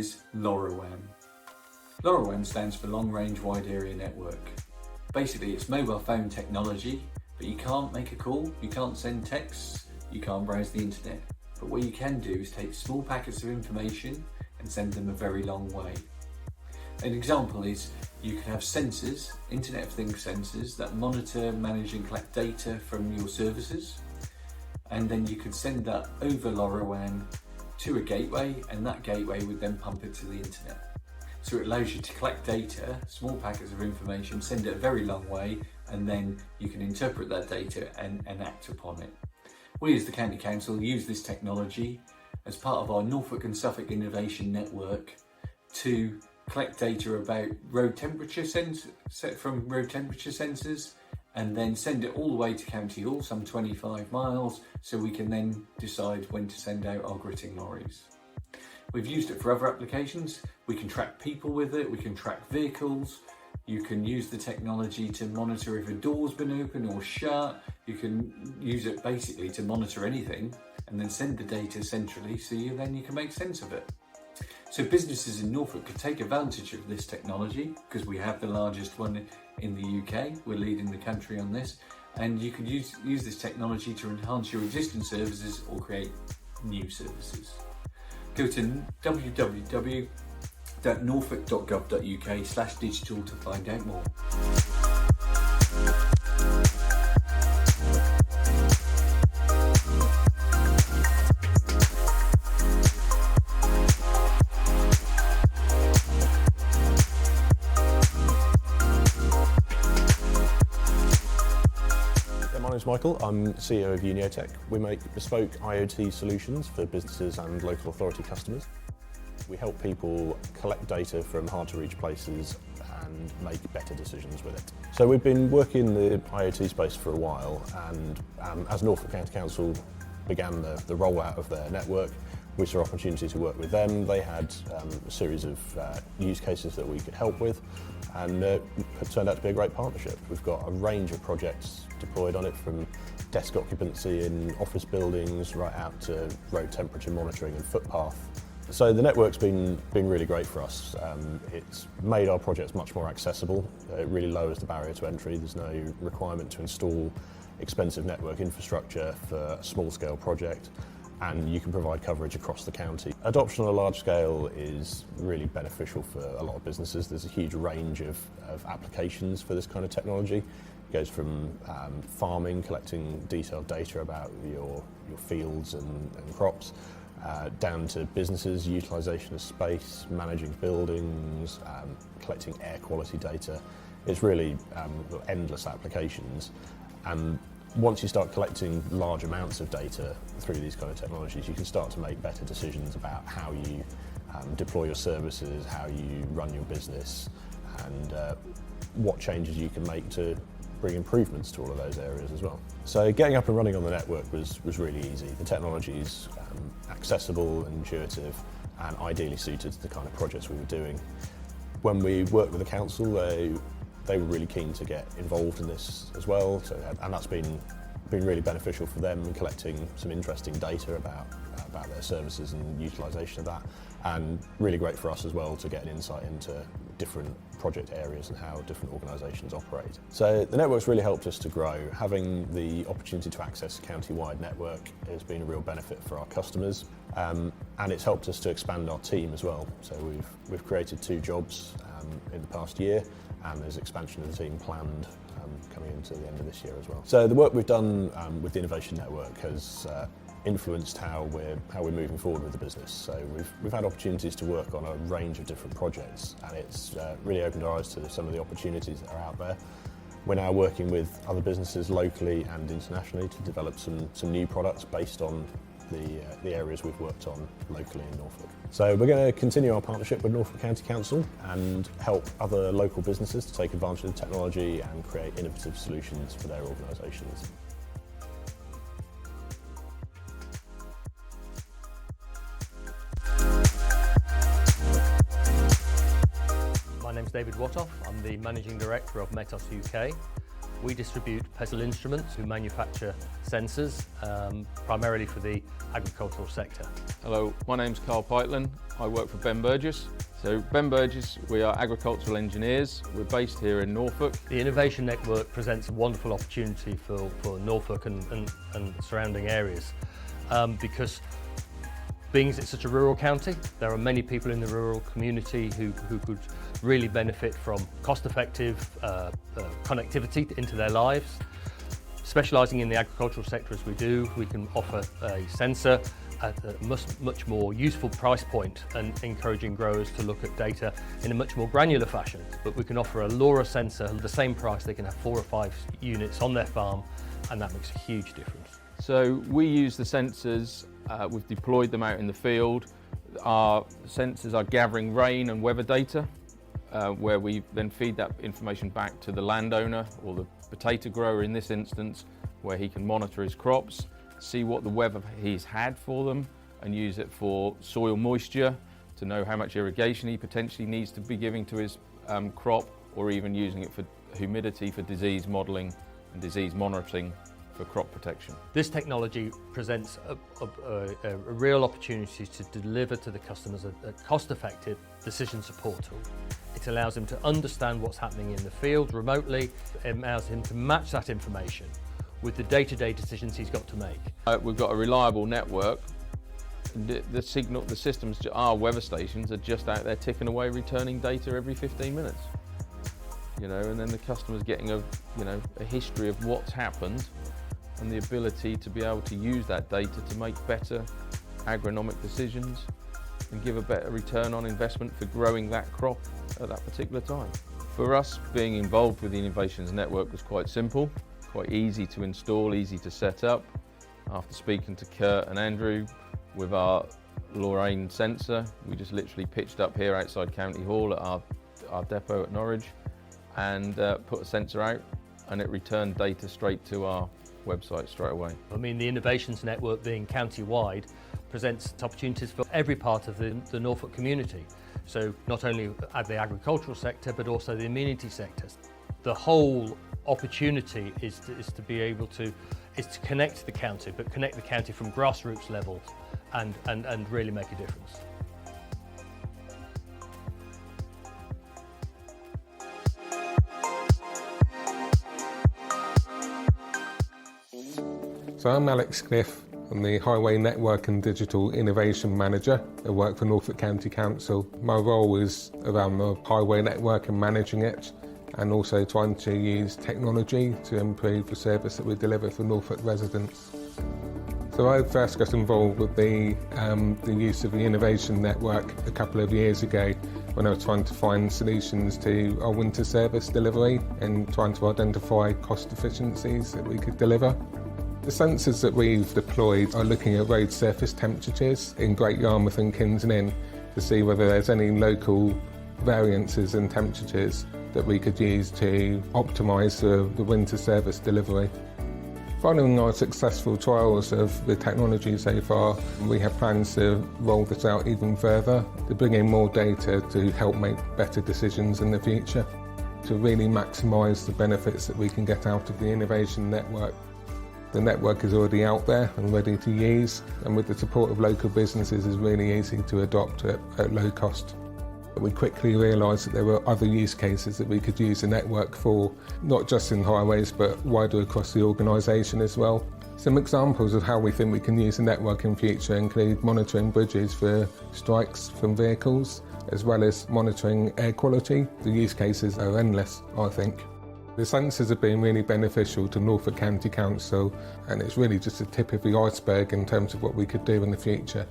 is LoRaWAN. LoRaWAN stands for Long Range Wide Area Network. Basically, it's mobile phone technology, but you can't make a call, you can't send texts, you can't browse the internet. But what you can do is take small packets of information and send them a very long way. An example is you can have sensors, Internet of Things sensors, that monitor, manage and collect data from your services, and then you could send that over LoRaWAN to a gateway, and that gateway would then pump it to the internet. So it allows you to collect data, small packets of information, send it a very long way, and then you can interpret that data and act upon it. We as the County Council use this technology as part of our Norfolk and Suffolk Innovation Network to collect data about road temperature from road temperature sensors, and then send it all the way to County Hall, some 25 miles, so we can then decide when to send out our gritting lorries. We've used it for other applications. We can track people with it, we can track vehicles, you can use the technology to monitor if a door's been open or shut, you can use it basically to monitor anything and then send the data centrally so then you can make sense of it. So businesses in Norfolk could take advantage of this technology because we have the largest one in the UK, we're leading the country on this, and you could use this technology to enhance your existing services or create new services. Go to www.norfolk.gov.uk/digital to find out more. My name's Michael, I'm CEO of Uniotech. We make bespoke IoT solutions for businesses and local authority customers. We help people collect data from hard to reach places and make better decisions with it. So we've been working in the IoT space for a while, and as Norfolk County Council began the rollout of their network, we saw opportunity to work with them. They had a series of use cases that we could help with, and it turned out to be a great partnership. We've got a range of projects deployed on it, from desk occupancy in office buildings right out to road temperature monitoring and footpath. So the network's been really great for us. It's made our projects much more accessible. It really lowers the barrier to entry. There's no requirement to install expensive network infrastructure for a small-scale project, and you can provide coverage across the county. Adoption on a large scale is really beneficial for a lot of businesses. There's a huge range of applications for this kind of technology. It goes from farming, collecting detailed data about your fields and crops, down to businesses, utilisation of space, managing buildings, collecting air quality data. It's really endless applications. And once you start collecting large amounts of data through these kind of technologies, you can start to make better decisions about how you deploy your services, how you run your business, and what changes you can make to bring improvements to all of those areas as well. So getting up and running on the network was really easy. The technology is accessible and intuitive and ideally suited to the kind of projects we were doing. When we worked with the council, they were really keen to get involved in this as well, and that's been really beneficial for them in collecting some interesting data about their services and utilisation of that, and really great for us as well to get an insight into different project areas and how different organisations operate. So the network's really helped us to grow. Having the opportunity to access a county-wide network has been a real benefit for our customers, and it's helped us to expand our team as well. So we've created 2 jobs in the past year, and there's expansion of the team planned coming into the end of this year as well. So the work we've done with the Innovation Network has influenced how we're moving forward with the business. So we've had opportunities to work on a range of different projects, and it's really opened our eyes to some of the opportunities that are out there. We're now working with other businesses locally and internationally to develop some new products based on the areas we've worked on locally in Norfolk. So we're going to continue our partnership with Norfolk County Council and help other local businesses to take advantage of the technology and create innovative solutions for their organisations. My name's David Wattoff. I'm the Managing Director of Metos UK. We distribute Pestle Instruments, who manufacture sensors, primarily for the agricultural sector. Hello, my name's Carl Peitlin. I work for Ben Burgess. So Ben Burgess, we are agricultural engineers. We're based here in Norfolk. The Innovation Network presents a wonderful opportunity for Norfolk and surrounding areas because being it's such a rural county, there are many people in the rural community who could really benefit from cost-effective connectivity into their lives. Specialising in the agricultural sector as we do, we can offer a sensor at a much more useful price point and encouraging growers to look at data in a much more granular fashion. But we can offer a LoRa sensor at the same price. They can have 4 or 5 units on their farm, and that makes a huge difference. So we use the sensors, we've deployed them out in the field. Our sensors are gathering rain and weather data, where we then feed that information back to the landowner or the potato grower in this instance, where he can monitor his crops, see what the weather he's had for them, and use it for soil moisture to know how much irrigation he potentially needs to be giving to his crop, or even using it for humidity for disease modelling and disease monitoring for crop protection. This technology presents a real opportunity to deliver to the customers a cost-effective decision support tool. It allows him to understand what's happening in the field remotely. It allows him to match that information with the day-to-day decisions he's got to make. We've got a reliable network. The systems, our weather stations are just out there ticking away, returning data every 15 minutes. And then the customer's getting a history of what's happened and the ability to be able to use that data to make better agronomic decisions and give a better return on investment for growing that crop at that particular time. For us, being involved with the Innovations Network was quite simple, quite easy to install, easy to set up. After speaking to Kurt and Andrew with our Lorraine sensor, we just literally pitched up here outside County Hall at our depot at Norwich and put a sensor out, and it returned data straight to our website straight away. The Innovations Network, being county-wide, presents opportunities for every part of the Norfolk community. So not only at the agricultural sector, but also the amenity sectors. The whole opportunity is to connect the county, but connect the county from grassroots levels and really make a difference. So I'm Alex Cliff. I'm the Highway Network and Digital Innovation Manager. I work for Norfolk County Council. My role is around the highway network and managing it, and also trying to use technology to improve the service that we deliver for Norfolk residents. So I first got involved with the use of the Innovation Network a couple of years ago when I was trying to find solutions to our winter service delivery and trying to identify cost efficiencies that we could deliver. The sensors that we've deployed are looking at road surface temperatures in Great Yarmouth and Kings Lynn to see whether there's any local variances in temperatures that we could use to optimise the winter service delivery. Following our successful trials of the technology so far, we have plans to roll this out even further, to bring in more data to help make better decisions in the future, to really maximise the benefits that we can get out of the Innovation Network. The network is already out there and ready to use, and with the support of local businesses is really easy to adopt at low cost. We quickly realised that there were other use cases that we could use the network for, not just in highways but wider across the organisation as well. Some examples of how we think we can use the network in future include monitoring bridges for strikes from vehicles, as well as monitoring air quality. The use cases are endless, I think. The sensors have been really beneficial to Norfolk County Council, and it's really just the tip of the iceberg in terms of what we could do in the future.